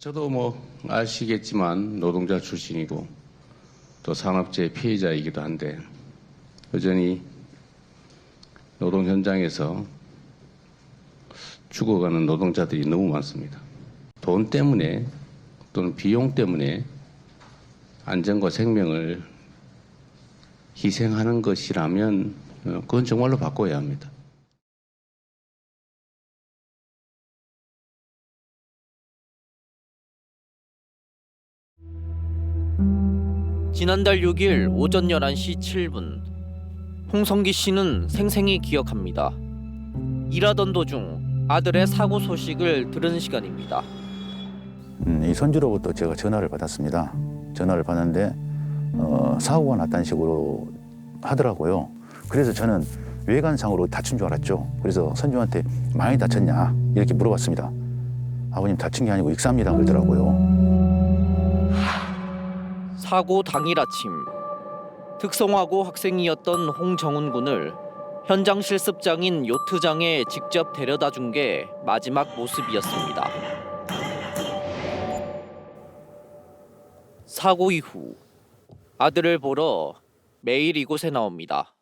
저도 아시겠지만 노동자 출신이고 또 산업재해 피해자이기도 한데 여전히 노동 현장에서 죽어가는 노동자들이 너무 많습니다. 돈 때문에 또는 비용 때문에 안전과 생명을 희생하는 것이라면 그건 정말로 바꿔야 합니다. 지난달 6일 오전 11시 7분 홍성기 씨는 생생히 기억합니다. 일하던 도중 아들의 사고 소식을 들은 시간입니다. 이 손주로부터 제가 전화를 받았습니다. 전화를 받았는데 사고가 났다는 식으로 하더라고요. 그래서 저는 외관상으로 다친 줄 알았죠. 그래서 손주한테 많이 다쳤냐 이렇게 물어봤습니다. 아버님 다친 게 아니고 익사입니다 그러더라고요. 사고 당일 아침 특성화고 학생이었던 홍정훈 군을 현장 실습장인 요트장에 직접 데려다 준 게 마지막 모습이었습니다. 사고 이후 아들을 보러 매일 이곳에 나옵니다.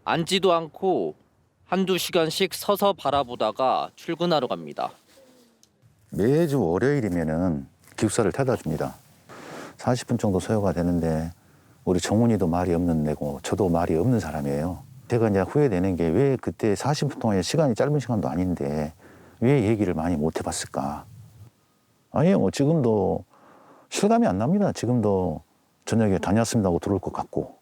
앉지도 않고 한두 시간씩 서서 바라보다가 출근하러 갑니다. 매주 월요일이면은 기숙사를 타다 줍니다. 40분 정도 소요가 되는데 우리 정훈이도 말이 없는 애고 저도 말이 없는 사람이에요. 제가 이제 후회되는 게 왜 그때 40분 동안의 시간이 짧은 시간도 아닌데 왜 얘기를 많이 못 해봤을까? 아니요, 지금도 실감이 안 납니다. 지금도 저녁에 다녔습니다 하고 들어올 것 같고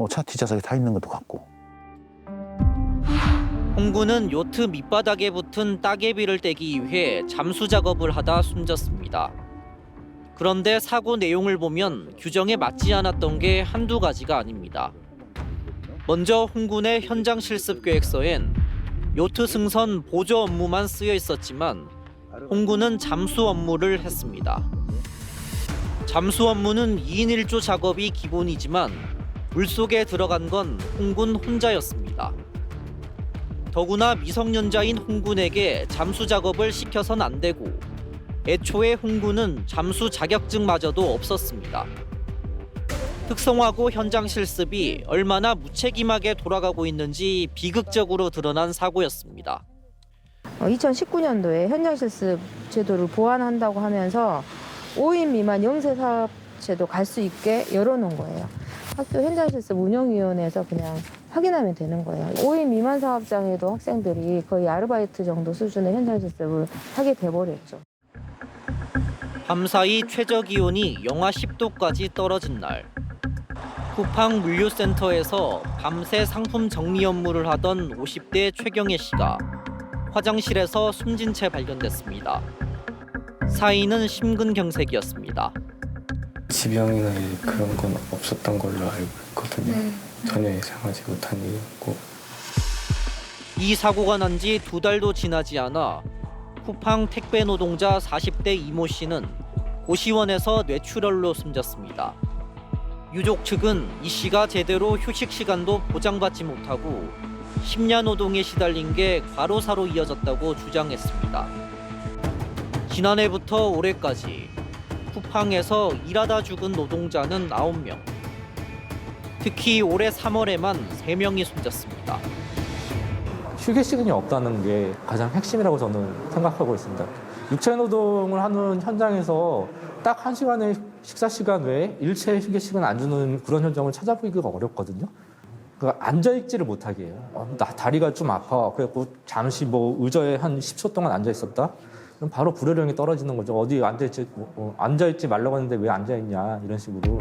차 뒷좌석에 타 있는 것도 같고. 홍 군은 요트 밑바닥에 붙은 따개비를 떼기 위해 잠수 작업을 하다 숨졌습니다. 그런데 사고 내용을 보면 규정에 맞지 않았던 게 한두 가지가 아닙니다. 먼저 홍 군의 현장 실습 계획서엔 요트 승선 보조 업무만 쓰여 있었지만 홍 군은 잠수 업무를 했습니다. 잠수 업무는 2인 1조 작업이 기본이지만 물속에 들어간 건 홍 군 혼자였습니다. 더구나 미성년자인 홍 군에게 잠수 작업을 시켜선 안 되고 애초에 홍 군은 잠수 자격증마저도 없었습니다. 특성화고 현장 실습이 얼마나 무책임하게 돌아가고 있는지 비극적으로 드러난 사고였습니다. 2019년도에 현장 실습 제도를 보완한다고 하면서 5인 미만 영세 사업체도 갈 수 있게 열어놓은 거예요. 학교 현장 실습 운영위원회에서 그냥 확인하면 되는 거예요. 5인 미만 사업장에도 학생들이 거의 아르바이트 정도 수준의 현장 실습을 하게 돼버렸죠. 밤사이 최저 기온이 영하 10도까지 떨어진 날, 쿠팡 물류센터에서 밤새 상품 정리 업무를 하던 50대 최경혜 씨가 화장실에서 숨진 채 발견됐습니다. 사인은 심근경색이었습니다. 지병이나 그런 건 없었던 걸로 알고 있거든요. 전혀 예상하지 못한 일이었고. 이 사고가 난 지 2달도 지나지 않아 쿠팡 택배 노동자 40대 이모 씨는 고시원에서 뇌출혈로 숨졌습니다. 유족 측은 이 씨가 제대로 휴식 시간도 보장받지 못하고 심야 노동에 시달린 게 과로사로 이어졌다고 주장했습니다. 지난해부터 올해까지 쿠팡에서 일하다 죽은 노동자는 9명. 특히 올해 3월에만 3명이 숨졌습니다. 휴게 시간이 없다는 게 가장 핵심이라고 저는 생각하고 있습니다. 육체 노동을 하는 현장에서 딱 1시간의 식사 시간 외에 일체 휴게 시간 안 주는 그런 현장을 찾아보기가 어렵거든요. 그러니까 앉아있지를 못하게 해요. 나 다리가 좀 아파. 그래갖고 잠시 의자에 한 10초 동안 앉아있었다. 그럼 바로 불효령이 떨어지는 거죠. 어디 앉아있지, 앉아있지 말라고 했는데 왜 앉아있냐 이런 식으로.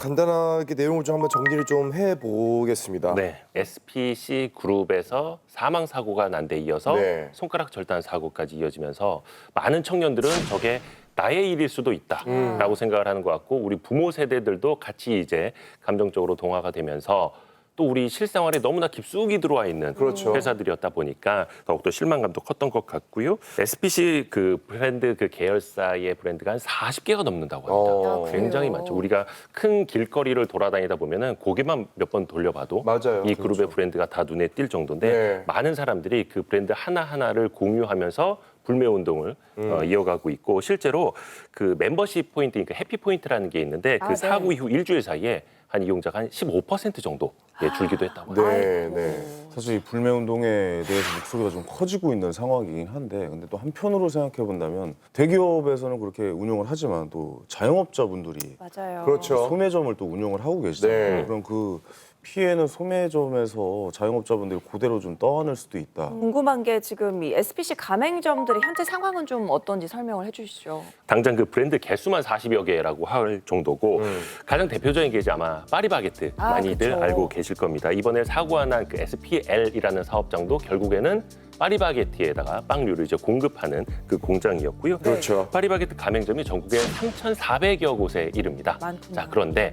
간단하게 내용을 좀 한번 정리를 좀 해보겠습니다. 네, SPC 그룹에서 사망 사고가 난 데 이어서 네. 손가락 절단 사고까지 이어지면서 많은 청년들은 저게 나의 일일 수도 있다라고 생각을 하는 것 같고 우리 부모 세대들도 같이 이제 감정적으로 동화가 되면서 또 우리 실생활에 너무나 깊숙이 들어와 있는 그렇죠. 회사들이었다 보니까 더욱더 실망감도 컸던 것 같고요. SPC 그 브랜드 그 계열사의 브랜드가 한 40개가 넘는다고 합니다. 굉장히 많죠. 우리가 큰 길거리를 돌아다니다 보면은 고개만 몇 번 돌려봐도 맞아요. 이 그룹의 그렇죠. 브랜드가 다 눈에 띌 정도인데 네. 많은 사람들이 그 브랜드 하나하나를 공유하면서 불매 운동을 이어가고 있고 실제로 그 멤버십 포인트, 그러니까 해피 포인트라는 게 있는데 그 사고 이후 일주일 사이에 한 이용자가 한 15% 정도 줄기도 했다고 합니다. 네, 네. 사실 이 불매 운동에 대해서 목소리가 좀 커지고 있는 상황이긴 한데, 근데 또 한편으로 생각해 본다면 대기업에서는 그렇게 운영을 하지만 또 자영업자분들이 맞아요. 그렇죠. 소매점을 또 운영을 하고 계시잖아요. 네. 그럼 그 피해는 소매점에서 자영업자분들이 그대로 좀 떠안을 수도 있다. 궁금한 게 지금 이 SPC 가맹점들의 현재 상황은 좀 어떤지 설명을 해주시죠. 당장 그 브랜드 개수만 40여 개라고 할 정도고 가장 대표적인 게 이제 아마 파리바게트 많이들 그쵸. 알고 계실 겁니다. 이번에 사고가 난 그 SPL이라는 사업장도 결국에는 파리바게트에다가 빵류를 이제 공급하는 그 공장이었고요. 그렇죠. 파리바게트 가맹점이 전국에 3,400여 곳에 이릅니다. 많군요. 자, 그런데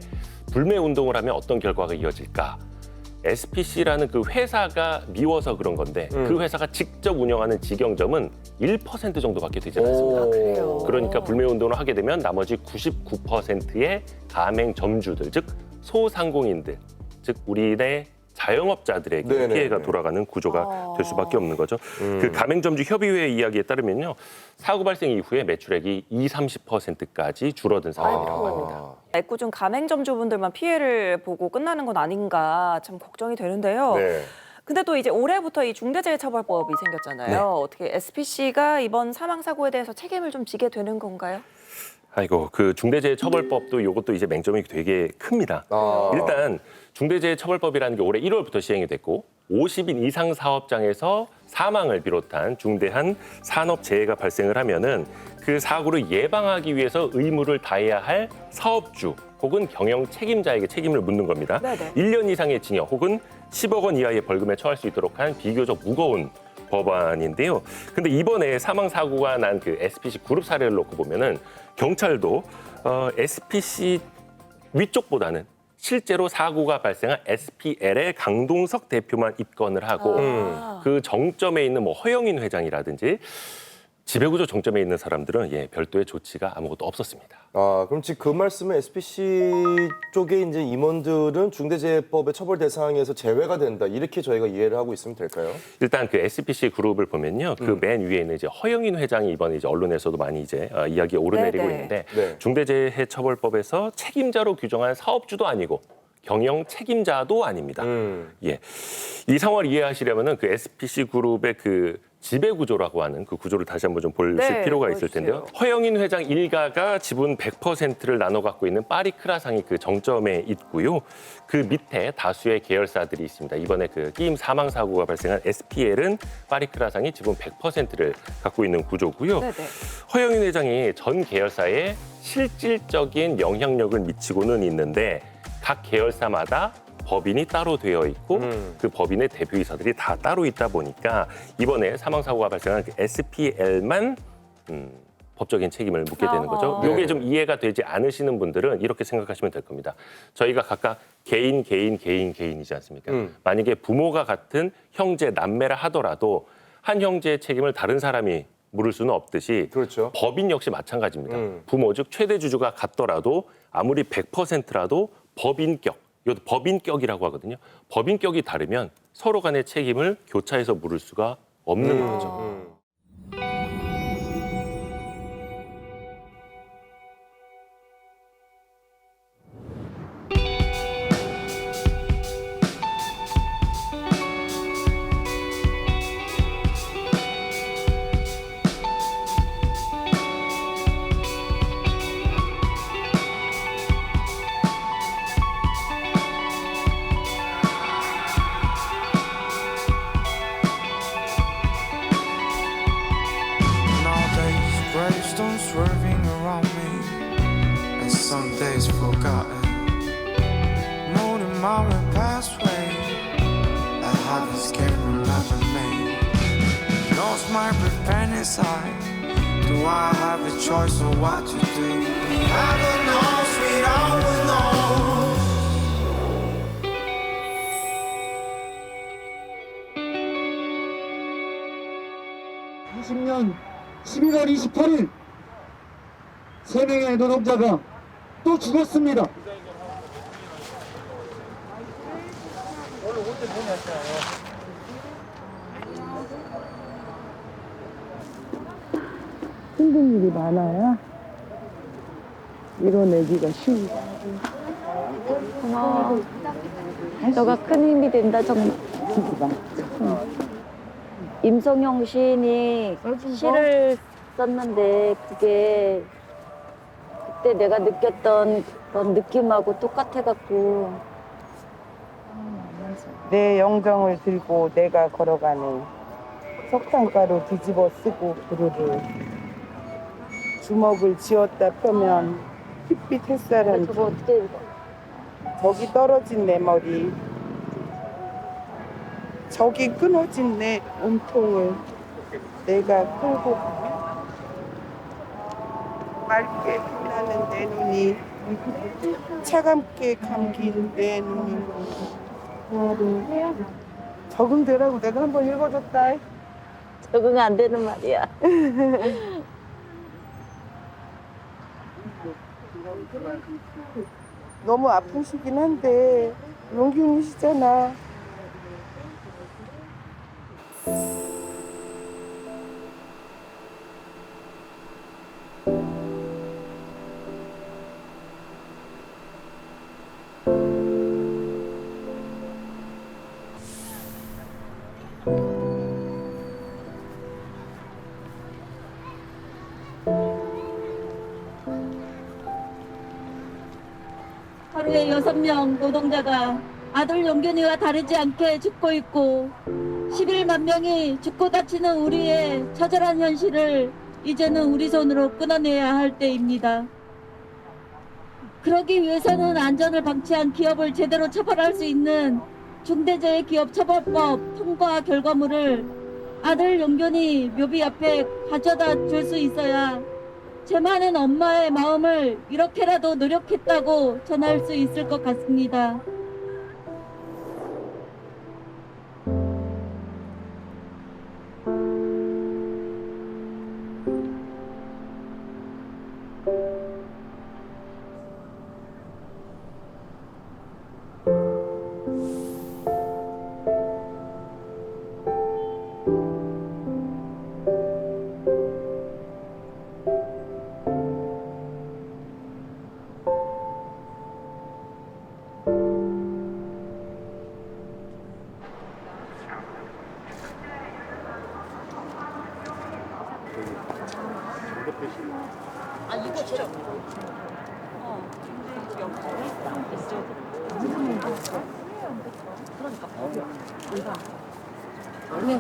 불매 운동을 하면 어떤 결과가 이어질까? SPC라는 그 회사가 미워서 그런 건데 그 회사가 직접 운영하는 직영점은 1% 정도밖에 되지 않습니다. 그래요. 그러니까 불매 운동을 하게 되면 나머지 99%의 가맹점주들, 즉 소상공인들, 즉 우리네 자영업자들에게 네네, 피해가 네. 돌아가는 구조가 될 수밖에 없는 거죠. 그 가맹점주 협의회 이야기에 따르면요, 사고 발생 이후에 매출액이 20-30%까지 줄어든 상황이라고 합니다. 애꿎은 가맹점주분들만 피해를 보고 끝나는 건 아닌가 참 걱정이 되는데요. 네. 근데 또 이제 올해부터 이 중대재해처벌법이 생겼잖아요. 네. 어떻게 SPC가 이번 사망 사고에 대해서 책임을 좀 지게 되는 건가요? 아이고, 그 중대재해처벌법도 이것도 이제 맹점이 되게 큽니다. 일단 중대재해처벌법이라는 게 올해 1월부터 시행이 됐고 50인 이상 사업장에서 사망을 비롯한 중대한 산업재해가 발생을 하면은 그 사고를 예방하기 위해서 의무를 다해야 할 사업주 혹은 경영 책임자에게 책임을 묻는 겁니다. 네네. 1년 이상의 징역 혹은 10억 원 이하의 벌금에 처할 수 있도록 한 비교적 무거운 법안인데요. 근데 이번에 사망 사고가 난 그 SPC 그룹 사례를 놓고 보면은 경찰도 SPC 위쪽보다는 실제로 사고가 발생한 SPL의 강동석 대표만 입건을 하고 그 정점에 있는 뭐 허영인 회장이라든지 지배구조 정점에 있는 사람들은 별도의 조치가 아무것도 없었습니다. 그럼 지금 그 말씀은 SPC 쪽에 이제 임원들은 중대재해법의 처벌 대상에서 제외가 된다, 이렇게 저희가 이해를 하고 있으면 될까요? 일단 그 SPC 그룹을 보면요, 그 맨 위에 있는 이제 허영인 회장이 이번에 이제 언론에서도 많이 이제 이야기에 오르내리고 네네. 있는데 네. 중대재해처벌법에서 책임자로 규정한 사업주도 아니고 경영 책임자도 아닙니다. 예, 이 상황을 이해하시려면은 그 SPC 그룹의 그 지배 구조라고 하는 그 구조를 다시 한번 좀 볼 네, 필요가 있을 보여주세요. 텐데요. 허영인 회장 일가가 지분 100%를 나눠 갖고 있는 파리크라상이 그 정점에 있고요. 그 밑에 다수의 계열사들이 있습니다. 이번에 그 끼임 사망 사고가 발생한 SPL은 파리크라상이 지분 100%를 갖고 있는 구조고요. 네네. 허영인 회장이 전 계열사에 실질적인 영향력을 미치고는 있는데 각 계열사마다 법인이 따로 되어 있고 그 법인의 대표이사들이 다 따로 있다 보니까 이번에 사망사고가 발생한 그 SPL만 법적인 책임을 묻게 되는 거죠. 아하. 이게 좀 이해가 되지 않으시는 분들은 이렇게 생각하시면 될 겁니다. 저희가 각각 개인이지 않습니까? 만약에 부모가 같은 형제, 남매라 하더라도 한 형제의 책임을 다른 사람이 물을 수는 없듯이 그렇죠. 법인 역시 마찬가지입니다. 부모 즉 최대 주주가 같더라도 아무리 100%라도 법인격, 이것도 법인격이라고 하거든요. 법인격이 다르면 서로 간의 책임을 교차해서 물을 수가 없는 거죠. best way. That heart escape remember me. Knows my revenge side. Do I have a choice of what to do? Heaven knows we don't know. 20년 11월 28일 3명의 노동자가 또 죽었습니다. 힘든 일이 많아요. 이뤄내기가 쉬우다. 고마워. 너가 큰 힘이 된다 정말. 임성용 시인이 시를 썼는데 그게 그때 내가 느꼈던 그런 느낌하고 똑같아갖고 내 영정을 들고 내가 걸어가는 석탄가루 뒤집어 쓰고 부르르 주먹을 쥐었다 펴면 핏빛 햇살은 그거 어떻게 저기 떨어진 내 머리 저기 끊어진 내 몸통을 내가 끌고 맑게 빛나는 내 눈이 차갑게 감긴 내 눈이 적응되라고 내가 한번 읽어줬다. 적응 안 되는 말이야. 너무 아프시긴 한데 용균이시잖아. 하루에 6명 노동자가 아들 용균이와 다르지 않게 죽고 있고 11만 명이 죽고 다치는 우리의 처절한 현실을 이제는 우리 손으로 끊어내야 할 때입니다. 그러기 위해서는 안전을 방치한 기업을 제대로 처벌할 수 있는 중대재해기업처벌법 통과 결과물을 아들 용균이 묘비 앞에 가져다 줄 수 있어야 제 많은 엄마의 마음을 이렇게라도 노력했다고 전할 수 있을 것 같습니다.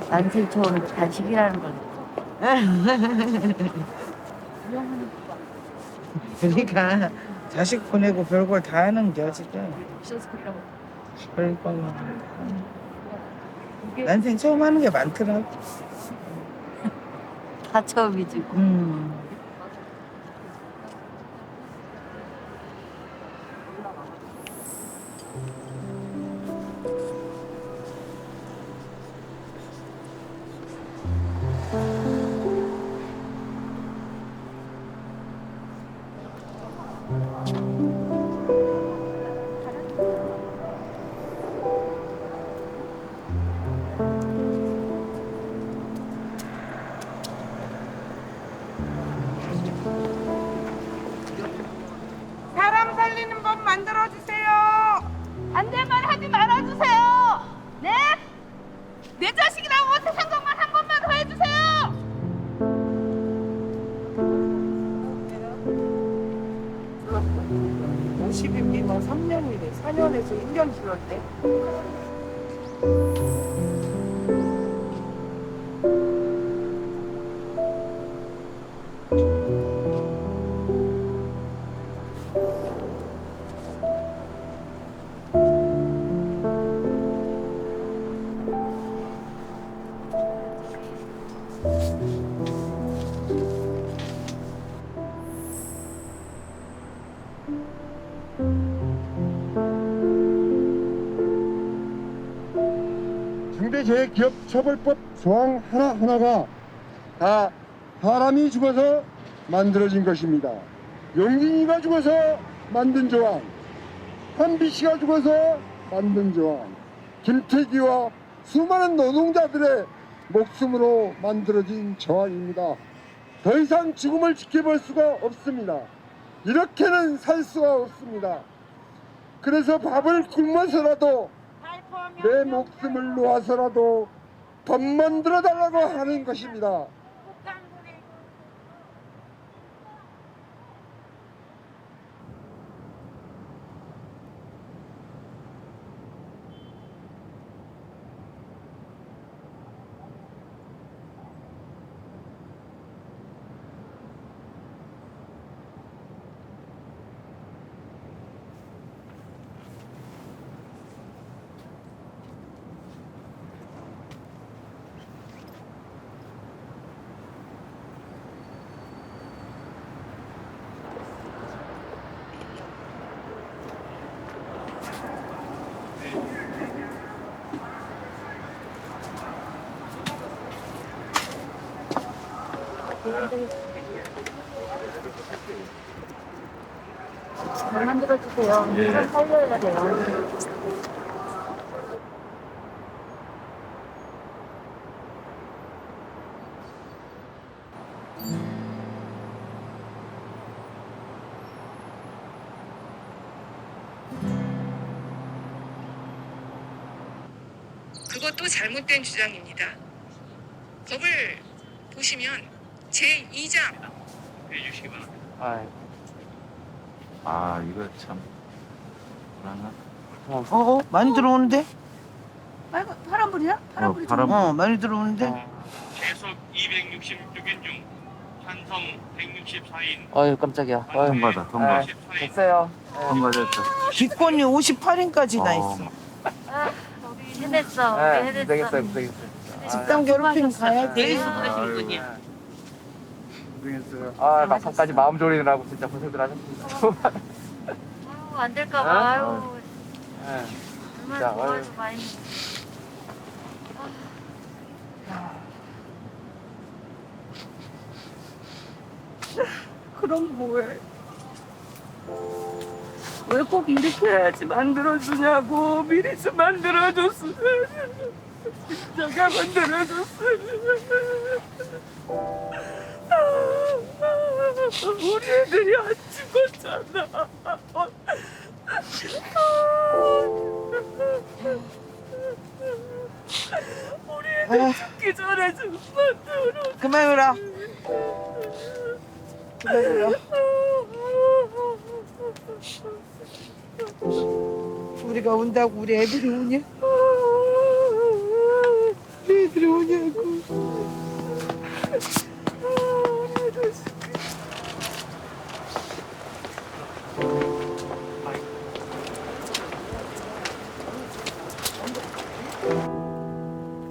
난생처럼 단식이라는 걸. 그러니까 자식 보내고 별걸 다 하는 게 지금. 별걸. 난생 처음 하는 게 많더라고. 다 처음이지. 사람 살리는 법 만들어주세요. 안 될 말 하지 말아주세요. 네? 내 자식이라고 세상 것만 한 번만 더 해주세요. 50인 미만 3년이래. 4년에서 1년 줄었대. 중대재해기업처벌법 조항 하나하나가 다 사람이 죽어서 만들어진 것입니다. 용진이가 죽어서 만든 조항, 한비 씨가 죽어서 만든 조항, 김태기와 수많은 노동자들의 목숨으로 만들어진 조항입니다. 더 이상 죽음을 지켜볼 수가 없습니다. 이렇게는 살 수가 없습니다. 그래서 밥을 굶어서라도 내 목숨을 놓아서라도 법 만들어 달라고 하는 것입니다. 잘 만들어주세요. 잘 살려야 돼요. 그것도 잘못된 주장입니다. 법을 보시면 제2장 이거 참 많이 들어오는데? 파란불이야? 파란불이 많이 들어오는데? 계속 266인 중 찬성 164인. 아유 깜짝이야. 통과다. 됐어요. 통과됐다. 기권이 58인까지 나 있어. 우리 해냈어. 우리 해냈어. 집단 괴롭힘 가야지. 막판까지 마음 졸이느라고 진짜 고생들 하셨습니다. 안 될까 봐. 아유. 자, 얼마나 좋아해서 많이. 그럼 뭐해? 왜 꼭 이렇게 해야지 만들어주냐고. 미리 좀 만들어줬으면. 진짜가 만들어줬으면. 우리 애들이 안 죽었잖아. 우리 애들 죽기 전에 좀 만들어. 그만 울어. 그만 울어. 우리가 운다고 우리 애들이 우냐? 우리 애들이 우냐고.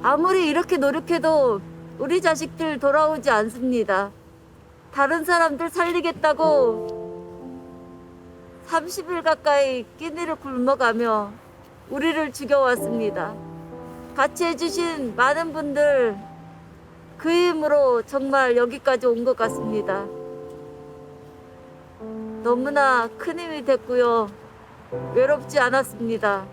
아무리 이렇게 노력해도 우리 자식들 돌아오지 않습니다. 다른 사람들 살리겠다고 30일 가까이 끼니를 굶어가며 우리를 죽여왔습니다. 같이 해주신 많은 분들 그 힘으로 정말 여기까지 온 것 같습니다. 너무나 큰 힘이 됐고요. 외롭지 않았습니다.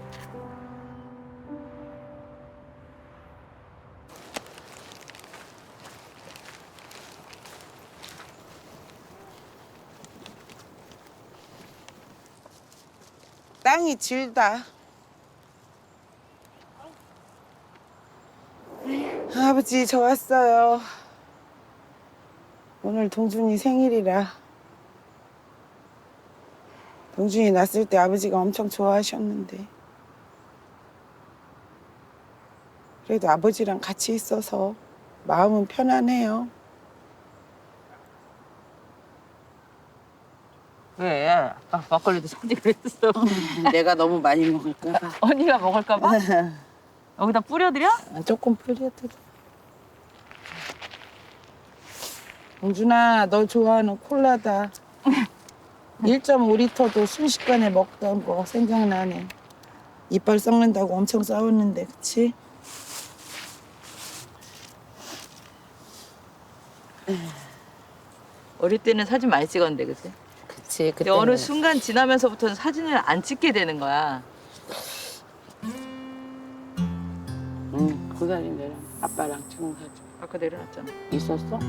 땅이 질다. 아버지 저 왔어요. 오늘 동준이 생일이라. 동준이 낳았을 때 아버지가 엄청 좋아하셨는데 그래도 아버지랑 같이 있어서 마음은 편안해요. 왜? 아까 막걸리도 산지 그랬어. 내가 너무 많이 먹을까 봐. 언니가 먹을까 봐? 여기다 뿌려드려? 조금 뿌려드려. 동준아, 너 좋아하는 콜라다. 1.5리터도 순식간에 먹던 거 생각나네. 이빨 썩는다고 엄청 싸웠는데, 그치? 어릴 때는 사진 많이 찍었는데, 그치? 그치. 근데 어느 순간 지나면서부터는 사진을 안 찍게 되는 거야. 응, 그 사진 내려. 아빠랑 찍은 사진. 아까 내려놨잖아. 있었어?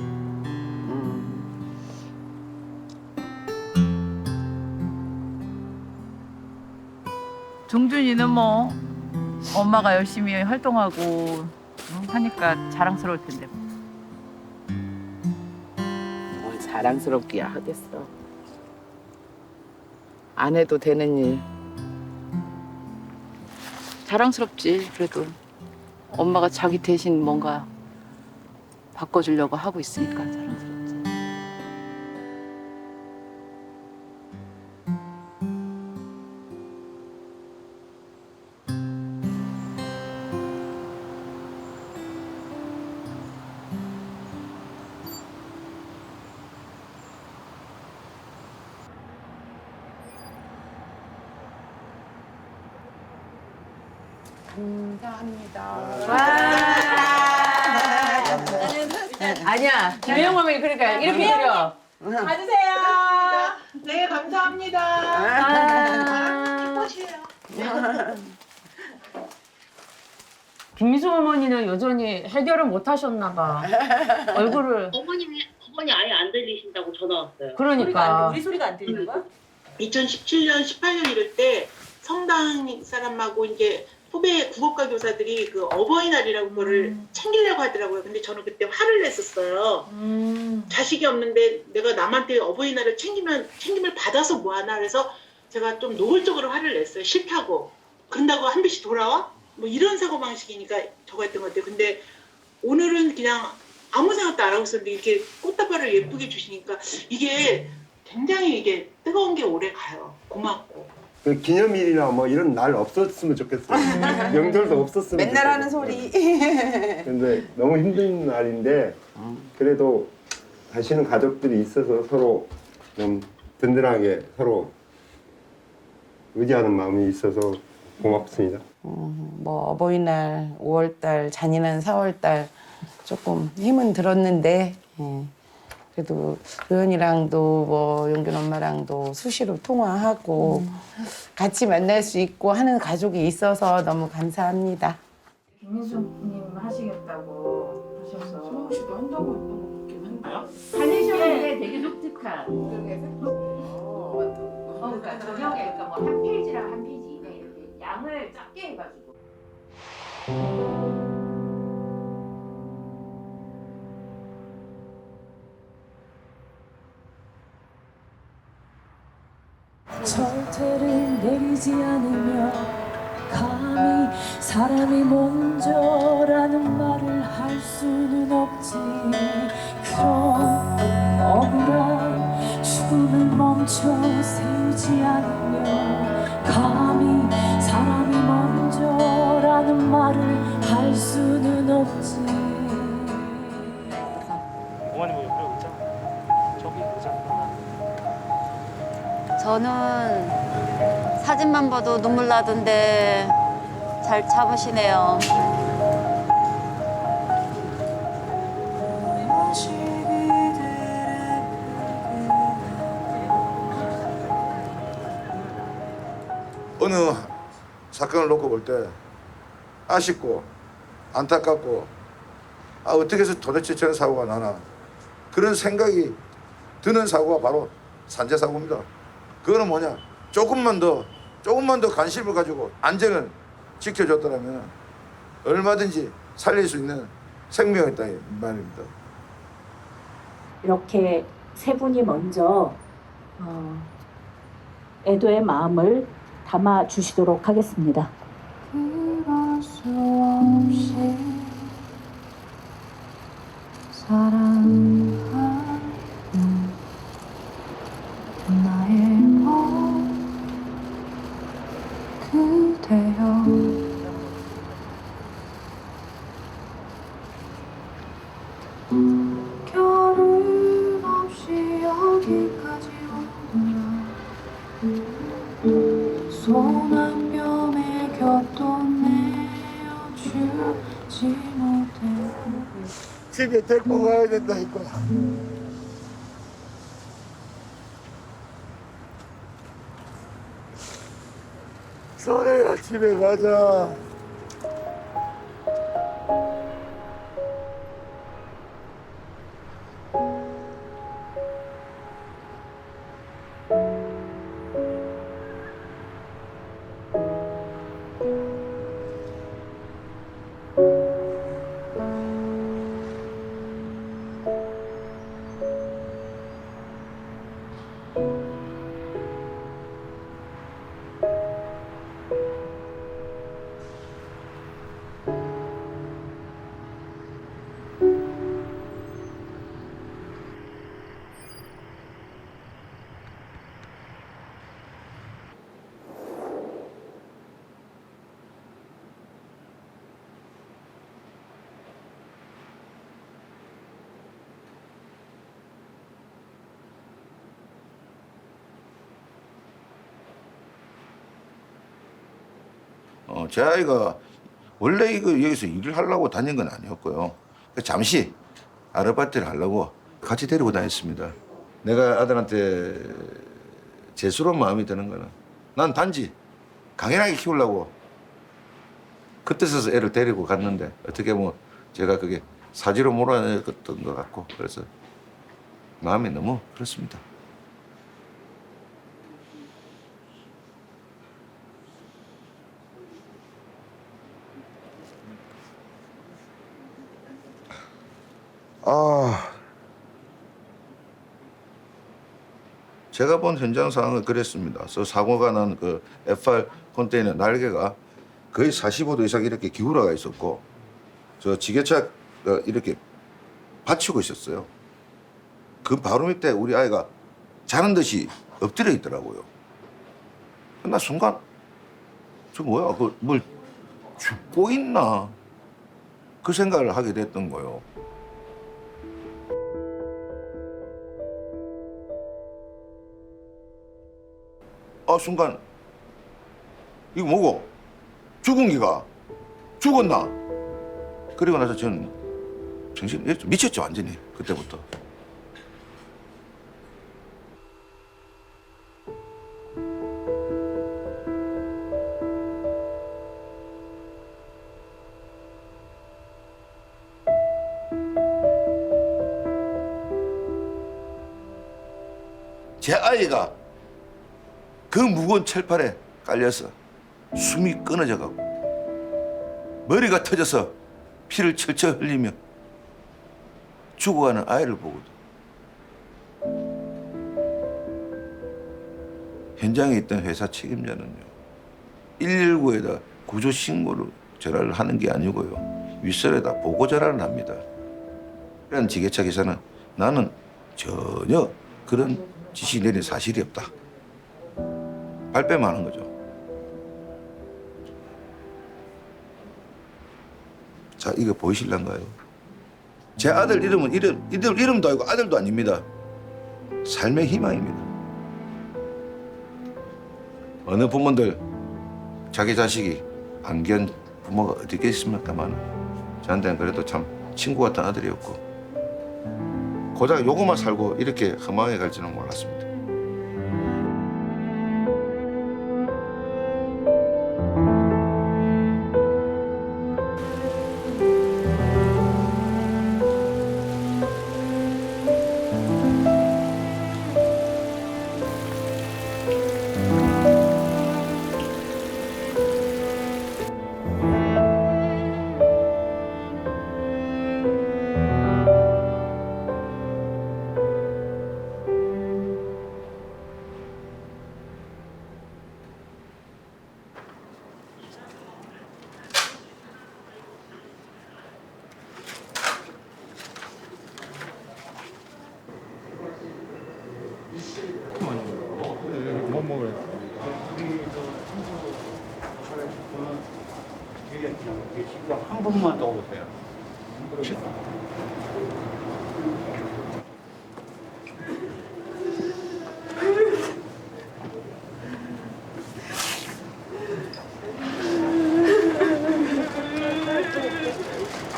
종준이는 뭐 엄마가 열심히 활동하고 하니까 자랑스러울 텐데. 자랑스럽기야 하겠어. 안 해도 되는 일. 자랑스럽지, 그래도. 엄마가 자기 대신 뭔가 바꿔주려고 하고 있으니까 자랑스럽지. 아니야. 김영맘이 그러니까 이렇게 그려. 가주세요. 네, 감사합니다. 김미숙 어머니는 여전히 해결을 못 하셨나 봐. 얼굴을. 어머니 아예 안 들리신다고 전화 왔어요. 그러니까. 우리 소리가 안 들리는 거야? 2017년, 18년 이럴 때 성당 사람하고 이제 후배 국어과 교사들이 그 어버이날이라고 그거를 챙기려고 하더라고요. 근데 저는 그때 화를 냈었어요. 자식이 없는데 내가 남한테 어버이날을 챙김을 받아서 뭐하나. 그래서 제가 좀 노골적으로 화를 냈어요. 싫다고. 그런다고 한 번씩 돌아와? 뭐 이런 사고방식이니까 저거 했던 것 같아요. 근데 오늘은 그냥 아무 생각도 안 하고 있었는데 이렇게 꽃다발을 예쁘게 주시니까 이게 굉장히 이게 뜨거운 게 오래 가요. 고맙고. 그 기념일이나 뭐 이런 날 없었으면 좋겠어요. 명절도 없었으면 맨날 좋겠어요. 하는 소리. 근데 너무 힘든 날인데 그래도 다시는 가족들이 있어서 서로 좀 든든하게 서로 의지하는 마음이 있어서 고맙습니다. 뭐 어버이날, 5월달, 잔인한 4월달 조금 힘은 들었는데 그래도 의원이랑도 뭐 용균 엄마랑도 수시로 통화하고 같이 만날 수 있고 하는 가족이 있어서 너무 감사합니다. 김민숙님 하시겠다고 하셔서. 정우 씨도 한다고 했던 것 같긴 한데요? 다니셨는데 되게 독특한. 그러니까 저녁에 그러니까 뭐 한 페이지랑 한 페이지 이내 이렇게 양을 작게 해가지고. 절대를 내리지 않으며 감히 사람이 먼저라는 말을 할 수는 없지. 그런 억울한 죽음을 멈춰 세우지 않으며 감히 사람이 먼저라는 말을 할 수는 없지. 어머니 뭐 옆에 의자? 저기 의자. 저는 사진만 봐도 눈물 나던데 잘 참으시네요. 어느 사건을 놓고 볼 때 아쉽고 안타깝고 어떻게 해서 도대체 저런 사고가 나나 그런 생각이 드는 사고가 바로 산재 사고입니다. 그거는 뭐냐? 조금만 더 관심을 가지고 안전을 지켜줬더라면 얼마든지 살릴 수 있는 생명이었다 이 말입니다. 이렇게 세 분이 먼저 애도의 마음을 담아 주시도록 하겠습니다. 그럴 수 없이 사랑하는 나의 몸 그대여 결혼 없이 여기까지 오느라 손 한 뼘에 곁도 내어주지 못해. 집에 데리고 가야 된다니까. 소래야 집에 가자. 제 아이가 원래 이거 여기서 일을 하려고 다닌 건 아니었고요. 잠시 아르바이트를 하려고 같이 데리고 다녔습니다. 내가 아들한테 재수로운 마음이 드는 거는 난 단지 강인하게 키우려고 그 뜻에서 애를 데리고 갔는데 어떻게 보면 제가 그게 사지로 몰아냈던 것 같고 그래서 마음이 너무 그렇습니다. 제가 본 현장 상황은 그랬습니다. 사고가 난 그 F8 컨테이너 날개가 거의 45도 이상 이렇게 기울어가 있었고 저 지게차가 이렇게 받치고 있었어요. 그 바로 밑에 우리 아이가 자는 듯이 엎드려 있더라고요. 나 순간 저 뭐야 뭘 죽고 있나 그 생각을 하게 됐던 거예요. 순간 이거 뭐고? 죽은 기가 죽었나? 그리고 나서 저는 정신이 미쳤죠 완전히 그때부터. 제 아이가 그 무거운 철판에 깔려서 숨이 끊어져가고 머리가 터져서 피를 철철 흘리며 죽어가는 아이를 보고도 현장에 있던 회사 책임자는요 119에다 구조 신고를 전화를 하는 게 아니고요 윗선에다 보고 전화를 합니다. 이런 지게차 기사는 나는 전혀 그런 지시 내린 사실이 없다. 발뺌하는 거죠. 자, 이거 보이실란가요? 제 아들 이름은 이름도 아니고 아들도 아닙니다. 삶의 희망입니다. 어느 부모들 자기 자식이 안견 부모가 어디 있겠습니까만 저한테는 그래도 참 친구 같은 아들이었고 고작 요거만 살고 이렇게 험하게 갈지는 몰랐습니다. 못 먹어요. 한 번만 더 오세요.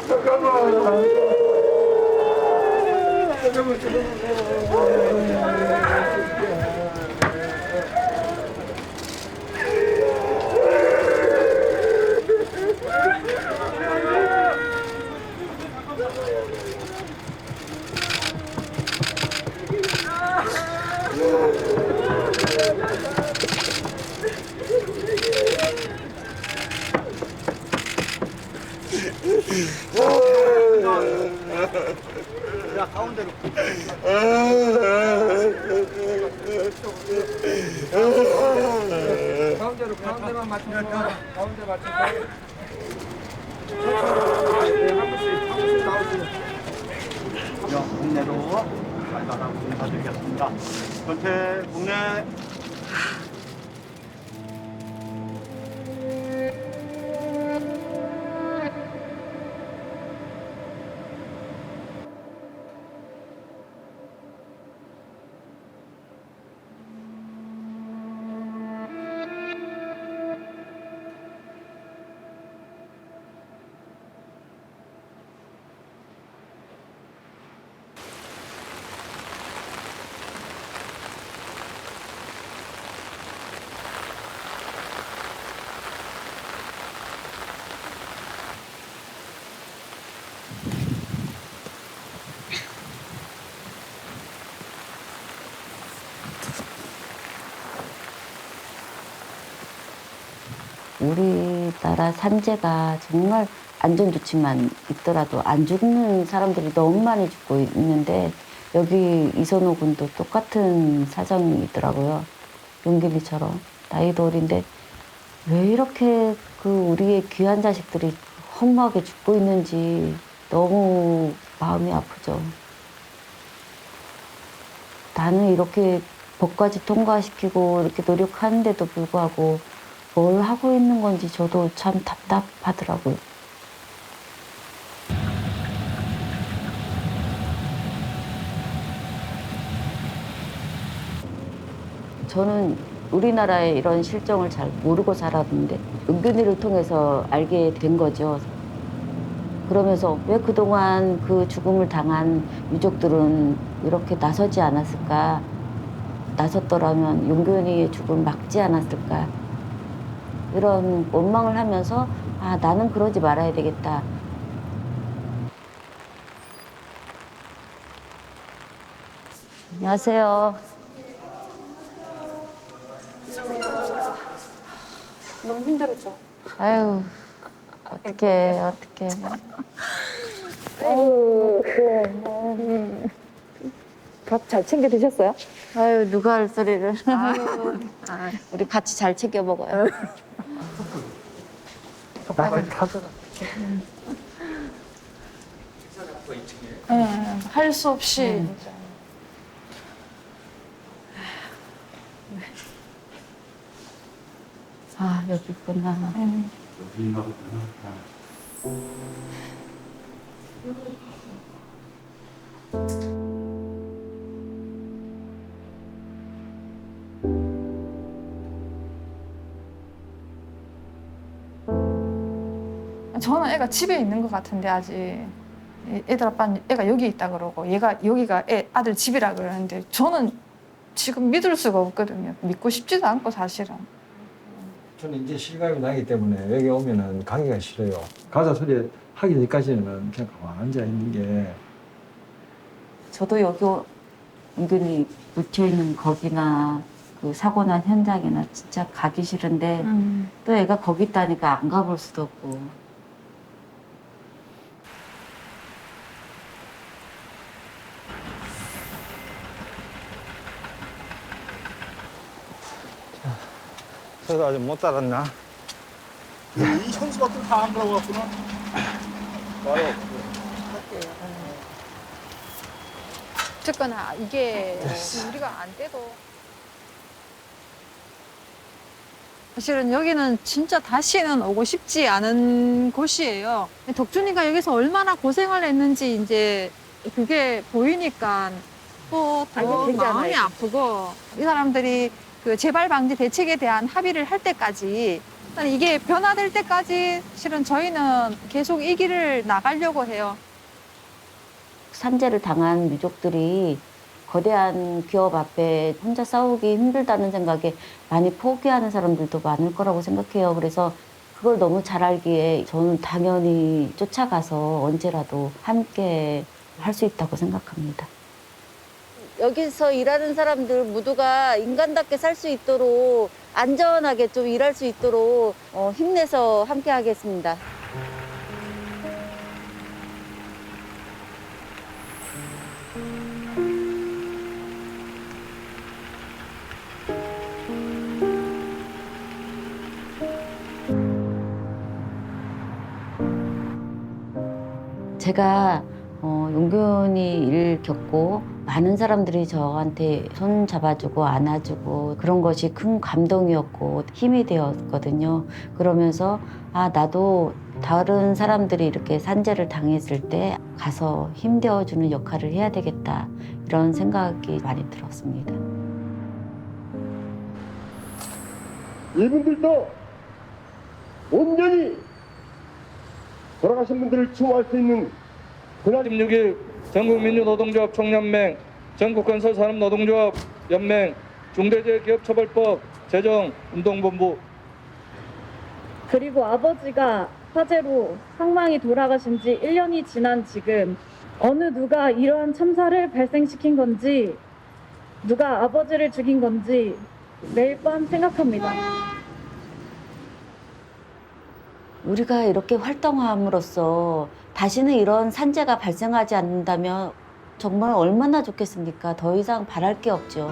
잠깐만. 야, 가운데로. 가운데만 맞춰서. 가운데 맞춰서. 한 번씩 나오시면. 국내로 발달하고 인사드리겠습니다. 전체 국내. 우리나라 산재가 정말 안전조치만 있더라도 안 죽는 사람들이 너무 많이 죽고 있는데 여기 이선호 군도 똑같은 사정이 있더라고요. 용길이처럼 나이도 어린데 왜 이렇게 우리의 귀한 자식들이 허무하게 죽고 있는지 너무 마음이 아프죠. 나는 이렇게 법까지 통과시키고 이렇게 노력하는데도 불구하고 뭘 하고 있는 건지 저도 참 답답하더라고요. 저는 우리나라의 이런 실정을 잘 모르고 살았는데 은근히를 통해서 알게 된 거죠. 그러면서 왜 그동안 그 죽음을 당한 유족들은 이렇게 나서지 않았을까? 나섰더라면 용균이의 죽음을 막지 않았을까? 이런 원망을 하면서 아, 나는 그러지 말아야 되겠다. 안녕하세요. 너무 힘들었죠? 아유, 어떡해. 밥 잘 챙겨 드셨어요? 아유, 누가 할 소리를. 우리 같이 잘 챙겨 먹어요. 할 수 없이. 아, 여기 있구나. 저는 애가 집에 있는 것 같은데 아직 애들 아빠는 애가 여기 있다 그러고 얘가 여기가 아들 집이라 그러는데 저는 지금 믿을 수가 없거든요. 믿고 싶지도 않고 사실은. 저는 이제 실감이 나기 때문에 여기 오면은 가기가 싫어요. 가자 소리 하기 전까지는 그냥 가만히 앉아 있는 게. 저도 여기 은근히 묻혀있는 거기나 그 사고 난 현장이나 진짜 가기 싫은데 또 애가 거기 있다니까 안 가볼 수도 없고. 저도 아직 못 따랐나? 이 현수막들 다 안 들어갔구나. 와요. 어쨌거나 이게 우리가 안 돼도 사실은 여기는 진짜 다시는 오고 싶지 않은 곳이에요. 덕준이가 여기서 얼마나 고생을 했는지 이제 그게 보이니까 또 더 마음이 아프고 이 사람들이 그 재발 방지 대책에 대한 합의를 할 때까지 일단 이게 변화될 때까지 실은 저희는 계속 이 길을 나가려고 해요. 산재를 당한 유족들이 거대한 기업 앞에 혼자 싸우기 힘들다는 생각에 많이 포기하는 사람들도 많을 거라고 생각해요. 그래서 그걸 너무 잘 알기에 저는 당연히 쫓아가서 언제라도 함께 할 수 있다고 생각합니다. 여기서 일하는 사람들 모두가 인간답게 살 수 있도록 안전하게 좀 일할 수 있도록 힘내서 함께 하겠습니다. 제가 용균이 일 겪고 많은 사람들이 저한테 손 잡아주고 안아주고 그런 것이 큰 감동이었고 힘이 되었거든요. 그러면서 나도 다른 사람들이 이렇게 산재를 당했을 때 가서 힘되어주는 역할을 해야 되겠다 이런 생각이 많이 들었습니다. 이분들도 온전히 돌아가신 분들을 추모할 수 있는 그날 16일 전국민주노동조합 총연맹, 전국건설산업노동조합 연맹, 중대재해기업처벌법 제정운동본부. 그리고 아버지가 화재로 상망이 돌아가신 지 1년이 지난 지금 어느 누가 이러한 참사를 발생시킨 건지, 누가 아버지를 죽인 건지 매일 밤 생각합니다. 우리가 이렇게 활동함으로써 다시는 이런 산재가 발생하지 않는다면 정말 얼마나 좋겠습니까? 더 이상 바랄 게 없죠.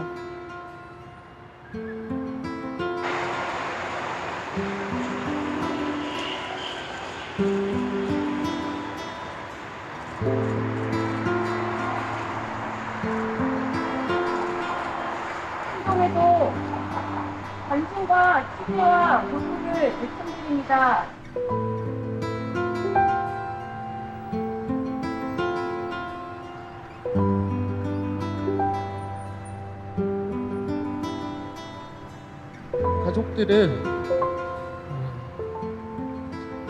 신청에도 관심과 기대와 고통을 요청드립니다. 가족들은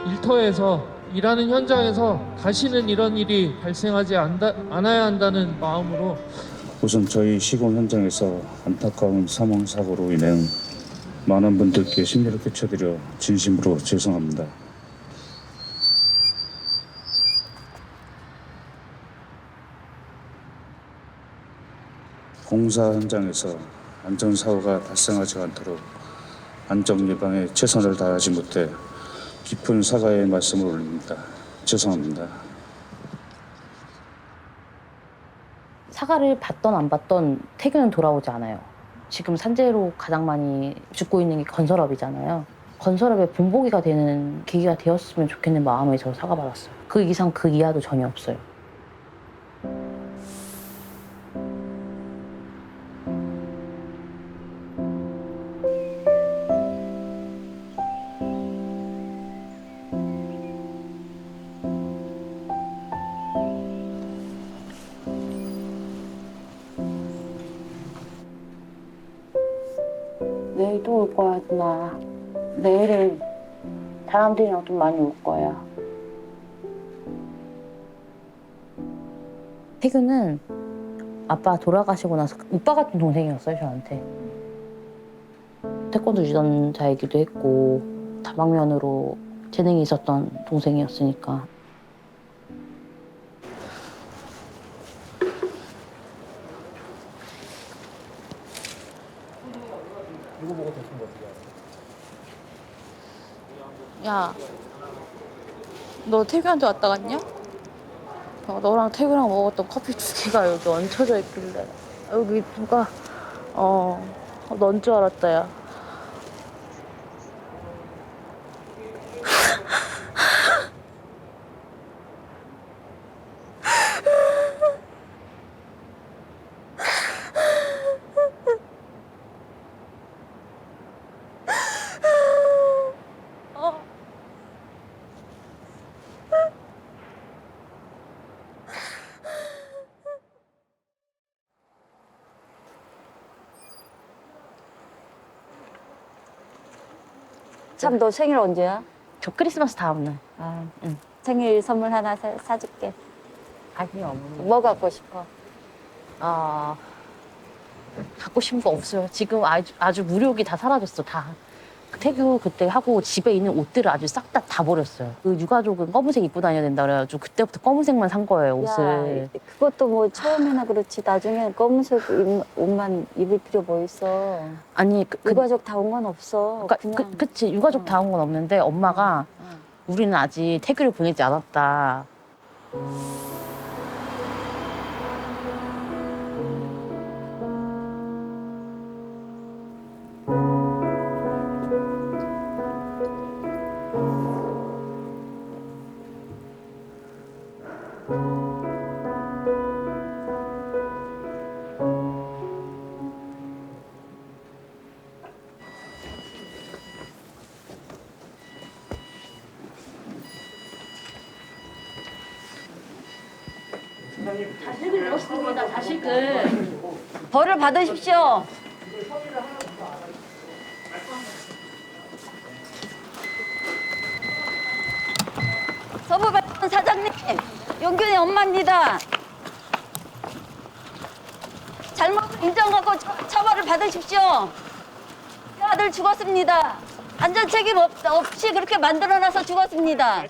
일터에서 일하는 현장에서 다시는 이런 일이 발생하지 않아야 한다는 마음으로 우선 저희 시공 현장에서 안타까운 사망 사고로 인해 많은 분들께 심려를 끼쳐드려 진심으로 죄송합니다. 공사 현장에서 안전사고가 발생하지 않도록 안전 예방에 최선을 다하지 못해 깊은 사과의 말씀을 올립니다. 죄송합니다. 사과를 받던 안 받던 태균은 돌아오지 않아요. 지금 산재로 가장 많이 죽고 있는 게 건설업이잖아요. 건설업의 본보기가 되는 계기가 되었으면 좋겠는 마음에서 사과받았어요. 그 이상 그 이하도 전혀 없어요. 내일 또 올 거야, 누나. 내일은 사람들이랑 좀 많이 올 거야. 태균은 아빠 돌아가시고 나서 오빠 같은 동생이었어요, 저한테. 태권도 유전자이기도 했고 다방면으로 재능이 있었던 동생이었으니까. 이거 보고 대충 어떻게 알아? 야, 너 태균한테 왔다 갔냐? 너랑 태균이랑 먹었던 커피 2개가 여기 얹혀져 있길래 여기 누가 넌 줄 알았다, 야. 참, 너 생일 언제야? 저 크리스마스 다음 날. 응. 생일 선물 하나 사줄게. 아니요, 어머니. 뭐 갖고 싶어? 갖고 싶은 거 없어요. 지금 아주 무력이 다 사라졌어, 다. 태교 그때 하고 집에 있는 옷들을 아주 싹 다 버렸어요. 그 유가족은 검은색 입고 다녀야 된다 그래가지고 그때부터 검은색만 산 거예요, 옷을. 야, 그것도 뭐 처음에나 그렇지 나중에 검은색 옷만 입을 필요 뭐 있어. 아니, 유가족 다운 건 없어. 그냥. 그치, 유가족 다운 건 없는데 엄마가 우리는 아직 태교를 보내지 않았다. 자식을 넣었습니다, 자식을. 벌을 받으십시오. 서부병원 사장님, 용균이 엄마입니다. 잘못 인정하고 처벌을 받으십시오. 그 아들 죽었습니다. 안전 책임 없이 그렇게 만들어놔서 죽었습니다.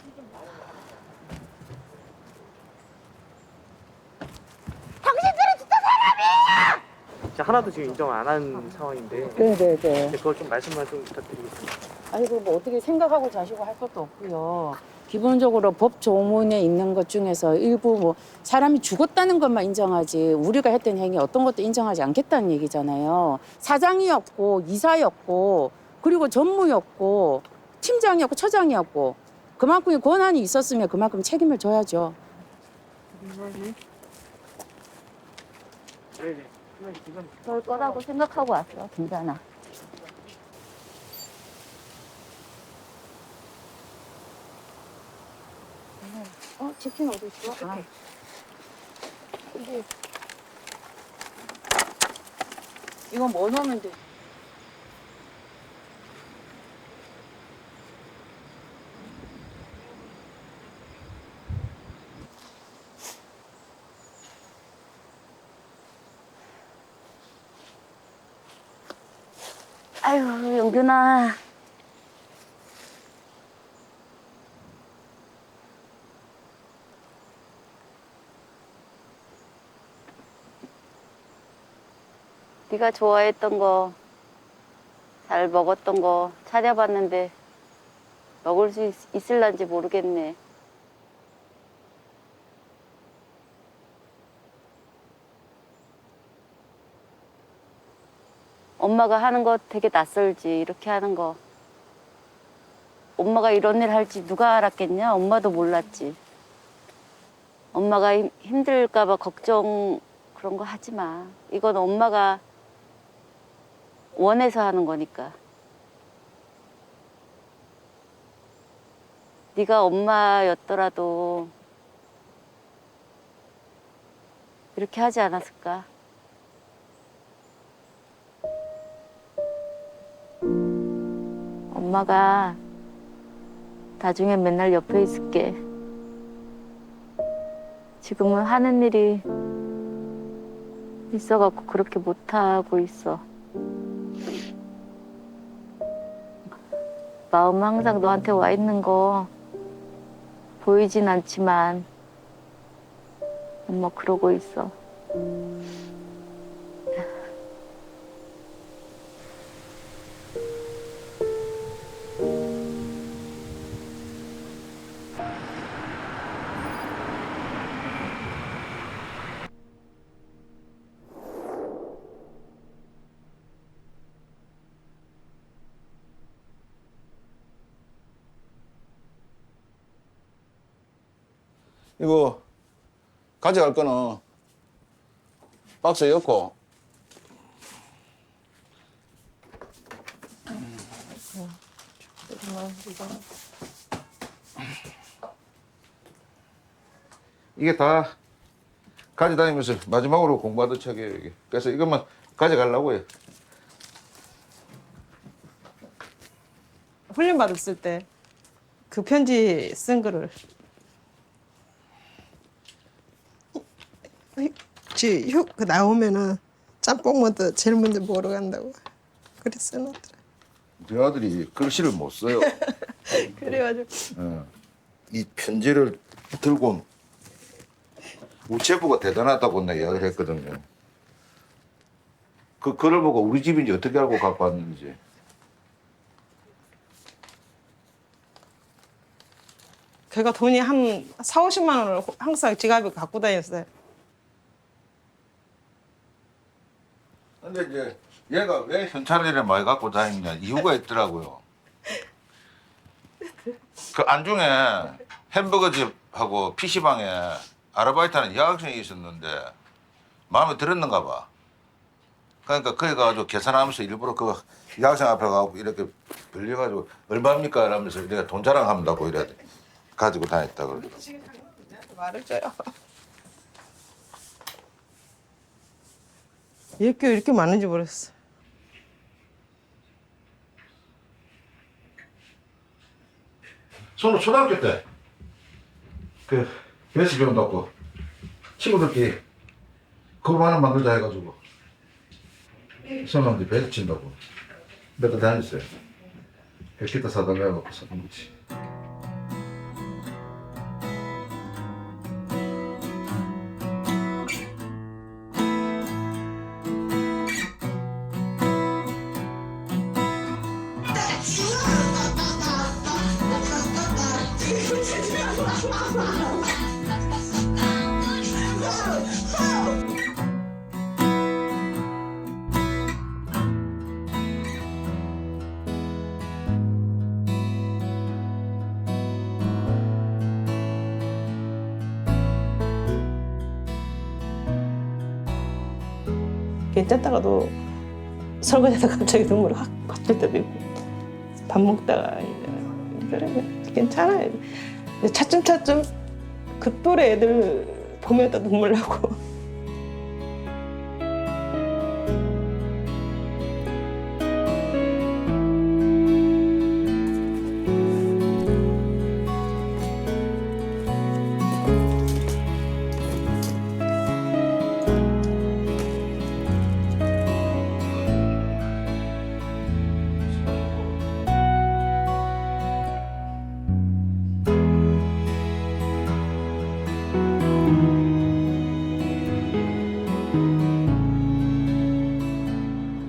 당신들은 진짜 사람이에요! 하나도 지금 인정 안 한 상황인데 네네네. 그걸 좀 말씀만 좀 부탁드리겠습니다. 아이고, 뭐 어떻게 생각하고 자시고 할 것도 없고요. 기본적으로 법 조문에 있는 것 중에서 일부 뭐 사람이 죽었다는 것만 인정하지 우리가 했던 행위 어떤 것도 인정하지 않겠다는 얘기잖아요. 사장이었고 이사였고 그리고 전무였고 팀장이었고 처장이었고 그만큼의 권한이 있었으면 그만큼 책임을 져야죠. 네네. 그럴 거라고 생각하고 왔어, 괜찮아. 치킨 어디 있어? 근데 이건 뭐 넣으면 돼? 아이고, 용균아. 네가 좋아했던 거, 잘 먹었던 거 차려봤는데 먹을 수 있을란지 모르겠네. 엄마가 하는 거 되게 낯설지, 이렇게 하는 거. 엄마가 이런 일 할지 누가 알았겠냐? 엄마도 몰랐지. 엄마가 힘들까 봐 걱정 그런 거 하지 마. 이건 엄마가 원해서 하는 거니까. 네가 엄마였더라도 이렇게 하지 않았을까? 엄마가 나중에 맨날 옆에 있을게. 지금은 하는 일이 있어갖고 그렇게 못하고 있어. 마음은 항상 너한테 와 있는 거 보이진 않지만 엄마 그러고 있어. 이거 가져갈 거는 박스에 넣고 이게 다 가져다니면서 마지막으로 공부하던 책이에요, 이게. 그래서 이것만 가져가려고요. 훈련 받았을 때 그 편지 쓴 거를 그 나오면은 짬뽕 먼저 제일 먼저 먹으러 간다고 그랬어 놓더라. 네 아들이 글씨를 못 써요. 그래가지고 이 편지를 들고 우체부가 대단하다고 내가 이야기를 했거든요. 그 글을 보고 우리 집인지 어떻게 알고 갖고 왔는지. 걔가 돈이 한 4, 50만 원을 항상 지갑에 갖고 다녔어요. 근데 이제 얘가 왜 현찰을 많이 갖고 다니냐 이유가 있더라고요. 그 안중에 햄버거 집하고 PC방에 아르바이트하는 여학생이 있었는데 마음에 들었는가 봐. 그러니까 그래 가지고 계산하면서 일부러 그 여학생 앞에 가고 이렇게 빌려가지고 얼마입니까? 이러면서 내가 돈 자랑한다고 이래 가지고 다녔다 그러더라고. 말을 줘요. 이렇게 많은지 모르겠어. 손으로 초등학교 때 그 베이스 배운다고 친구들끼리 그룹 하나 만들자 해가지고 손님들 베이스 친다고 몇 달 다녔어요. 기타 사달라 해갖고 사는 거지. 괜찮다가도 설거지하다가 갑자기 눈물이 확 꽂힐 때도 있고 밥 먹다가 그래 괜찮아요. 근데 차츰차츰 그 또래 애들 보면 또 눈물 나고.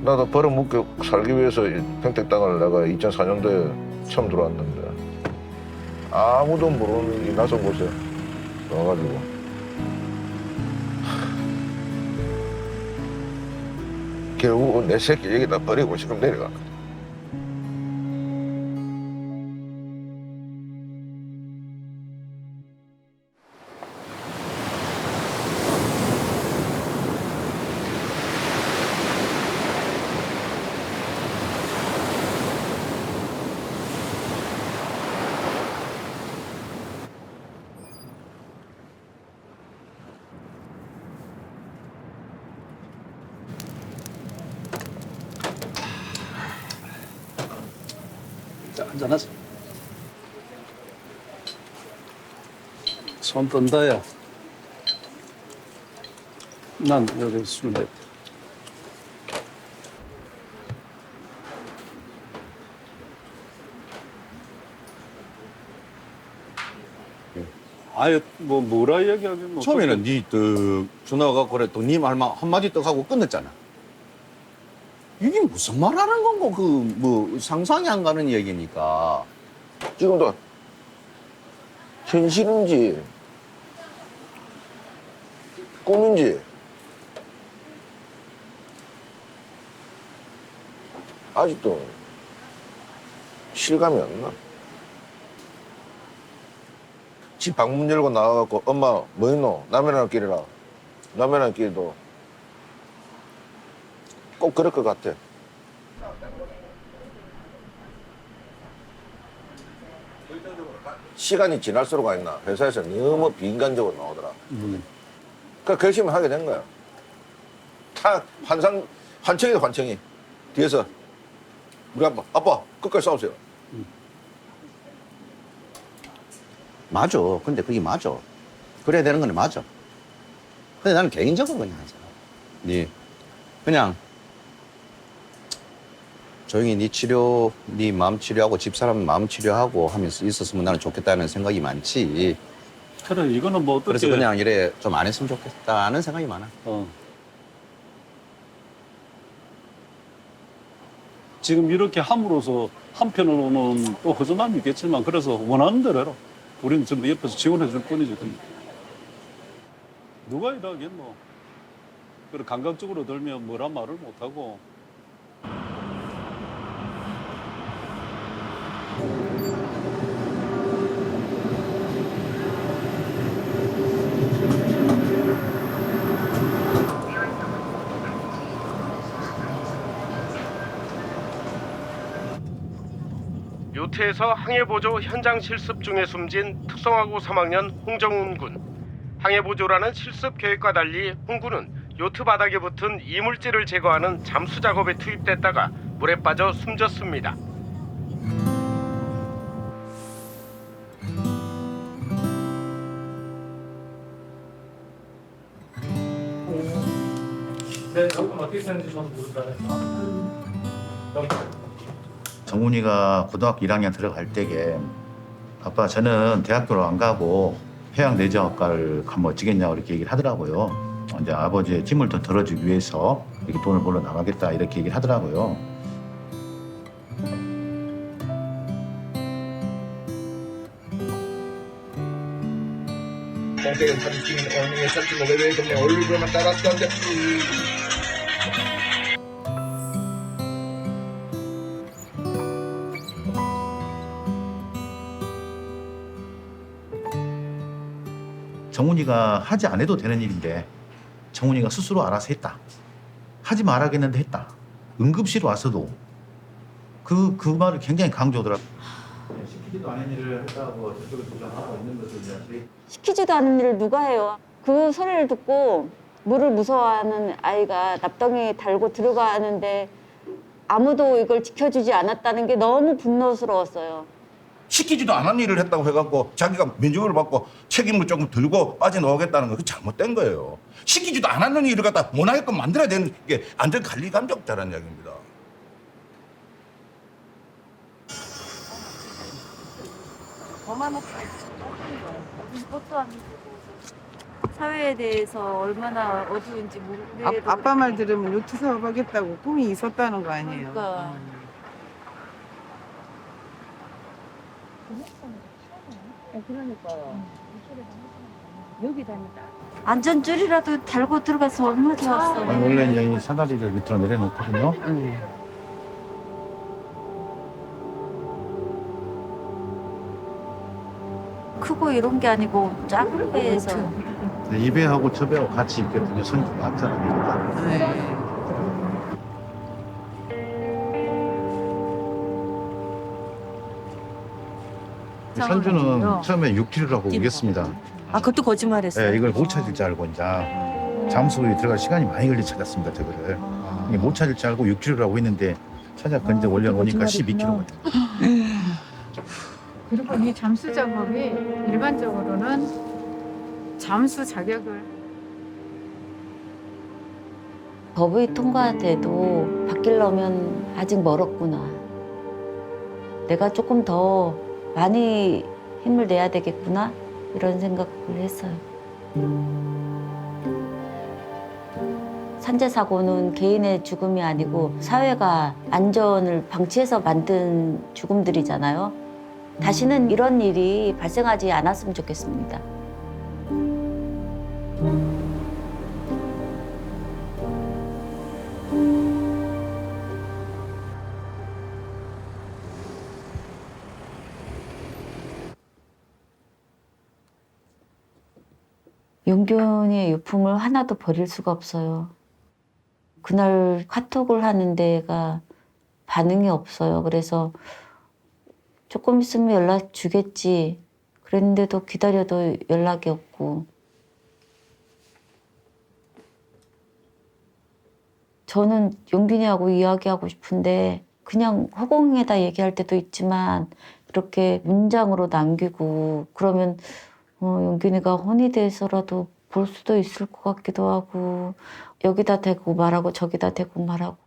나도 벌어먹고 살기 위해서 평택 땅을 내가 2004년도에 처음 들어왔는데 아무도 모르는 이 낯선 곳에 와가지고 결국 내 새끼 여기다 버리고 지금 내려갔거든. 자, 한잔하자. 손 떤다, 야. 난 여기 술 내. 아유, 뭐 뭐라 이야기하면 뭐 처음에는 니떡 전화 갖고 그래 또 니 말만 한마디 떡 하고 끝냈잖아. 이게 무슨 말 하는 건고 그 뭐 상상이 안 가는 얘기니까. 지금도 현실인지 꿈인지 아직도 실감이 안 나. 집 방문 열고 나와갖고 엄마 뭐 있노? 라면 하나 끓이라. 라면 하나 끓이도 꼭 그럴 것 같아. 시간이 지날수록 아니나 회사에서 너무 비인간적으로 나오더라. 그러니까 결심을 하게 된 거야. 다 환청이다 환청이. 뒤에서 우리 아빠 끝까지 싸우세요. 맞아. 근데 그게 맞아. 그래야 되는 건 맞아. 근데 나는 개인적으로 그냥 하잖아. 네 그냥 조용히 네 치료, 네 마음 치료하고 집사람 마음 치료하고 하면서 있었으면 나는 좋겠다는 생각이 많지. 그래 이거는 뭐 어떻게 그래서 그냥 이래 좀 안 했으면 좋겠다는 생각이 많아. 지금 이렇게 함으로써 한편으로는 또 허전함이 있겠지만 그래서 원하는 대로 해라. 우리는 전부 옆에서 지원해 줄 뿐이지. 누가 이러겠노. 그래 감각적으로 들면 뭐란 말을 못하고. 요트에서 항해보조 현장 실습 중에 숨진 특성화고 3학년 홍정훈 군. 항해보조라는 실습 계획과 달리 홍 군은 요트 바닥에 붙은 이물질을 제거하는 잠수 작업에 투입됐다가 물에 빠져 숨졌습니다. 네, 조금 어떻게 생각하는지 저는 모르잖아요. 정훈이가 고등학교 1학년 들어갈 때에 아빠 저는 대학교를 안 가고 해양내정학과를 가면 어찌겠냐고 이렇게 얘기를 하더라고요. 이제 아버지의 짐을 더 덜어주기 위해서 이렇게 돈을 벌러 나가겠다 이렇게 얘기를 하더라고요. 동생은 사진 찍는 언니의 사진 모델을 그냥 얼굴만 따랐던데 정훈이가 하지 안 해도 되는 일인데 정훈이가 스스로 알아서 했다. 하지 말아야겠는데 했다. 응급실 와서도 그 말을 굉장히 강조하더라고요. 시키지도 않은 일을 했다고 저쪽에 주장하고 있는 것을 시키지도 않은 일을 누가 해요? 그 소리를 듣고 물을 무서워하는 아이가 납덩이 달고 들어가는데 아무도 이걸 지켜주지 않았다는 게 너무 분노스러웠어요. 시키지도 않은 일을 했다고 해갖고 자기가 면접을 받고 책임을 조금 들고 빠져나오겠다는 건 잘못된 거예요. 시키지도 않았는 일을 갖다 못하게끔 만들어야 되는 게 안전관리감독자라는 이야기입니다. 그것도 아니고 사회에 대해서 얼마나 어두운지 모르게 아빠 말 들으면 요트 사업하겠다고 꿈이 있었다는 거 아니에요? 그러니까. 그러니까요. 여기 다니다. 안전줄이라도 달고 들어가서 얼마나 좋았어. 원래 이제 이 사다리를 밑으로 내려놓거든요. 크고 이런 게 아니고 작은 배에서. 이 배하고 저 배하고 같이 있거든요. 선이 많잖아요. 선주는 처음에 6kg라고 얘기했습니다. 아, 그것도 거짓말했어요. 네, 이걸 못 찾을 줄 알고 이제 잠수에 들어갈 시간이 많이 걸려 찾았습니다. 저거를 이게 못 찾을 줄 알고 6kg라고 했는데 찾아건데 올려놓으니까 12kg. 그리고 이 잠수 작업이 일반적으로는 잠수 자격을 법이 통과돼도 바뀌려면 아직 멀었구나. 내가 조금 더 많이 힘을 내야 되겠구나 이런 생각을 했어요. 산재 사고는 개인의 죽음이 아니고 사회가 안전을 방치해서 만든 죽음들이잖아요. 다시는 이런 일이 발생하지 않았으면 좋겠습니다. 용균이의 유품을 하나도 버릴 수가 없어요. 그날 카톡을 하는 데가 반응이 없어요. 그래서 조금 있으면 연락 주겠지. 그랬는데도 기다려도 연락이 없고. 저는 용균이하고 이야기하고 싶은데 그냥 허공에다 얘기할 때도 있지만 이렇게 문장으로 남기고 그러면 용균이가 혼이 돼서라도 볼 수도 있을 것 같기도 하고 여기다 대고 말하고 저기다 대고 말하고.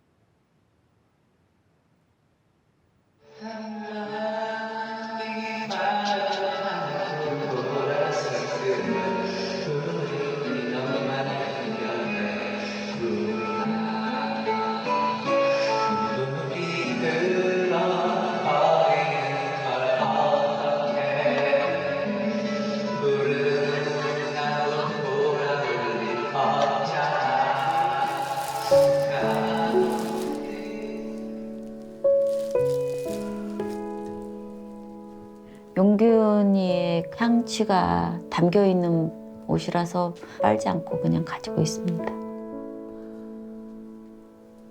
용균이의 향취가 담겨 있는 옷이라서 빨지 않고 그냥 가지고 있습니다.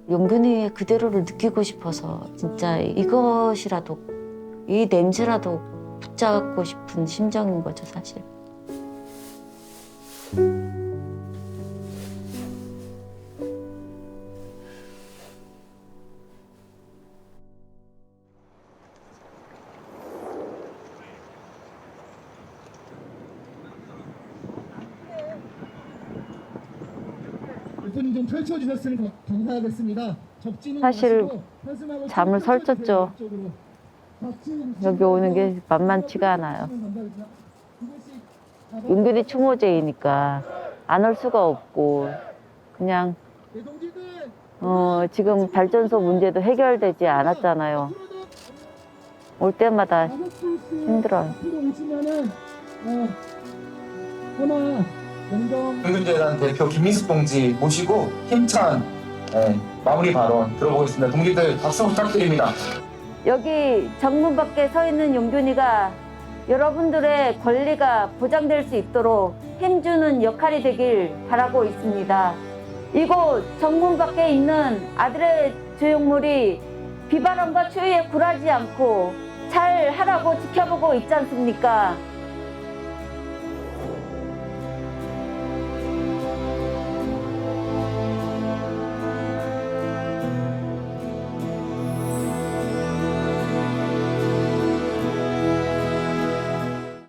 용균이의 그대로를 느끼고 싶어서 진짜 이것이라도, 이 냄새라도 붙잡고 싶은 심정인 거죠, 사실. 좀 펼쳐주셨으면 감사하겠습니다. 사실 잠을 설쳤죠. 여기 오는 게 만만치가 않아요. 용균이 추모제이니까 안 올 수가 없고 그냥 지금 발전소 문제도 해결되지 않았잖아요. 올 때마다 힘들어요. 용균재단 대표 김민숙 동지 모시고 힘찬 마무리 발언 들어보겠습니다. 동지들 박수 부탁드립니다. 여기 정문 밖에 서 있는 용균이가 여러분들의 권리가 보장될 수 있도록 힘주는 역할이 되길 바라고 있습니다. 이곳 정문 밖에 있는 아들의 조형물이 비바람과 추위에 굴하지 않고 잘 하라고 지켜보고 있지 않습니까?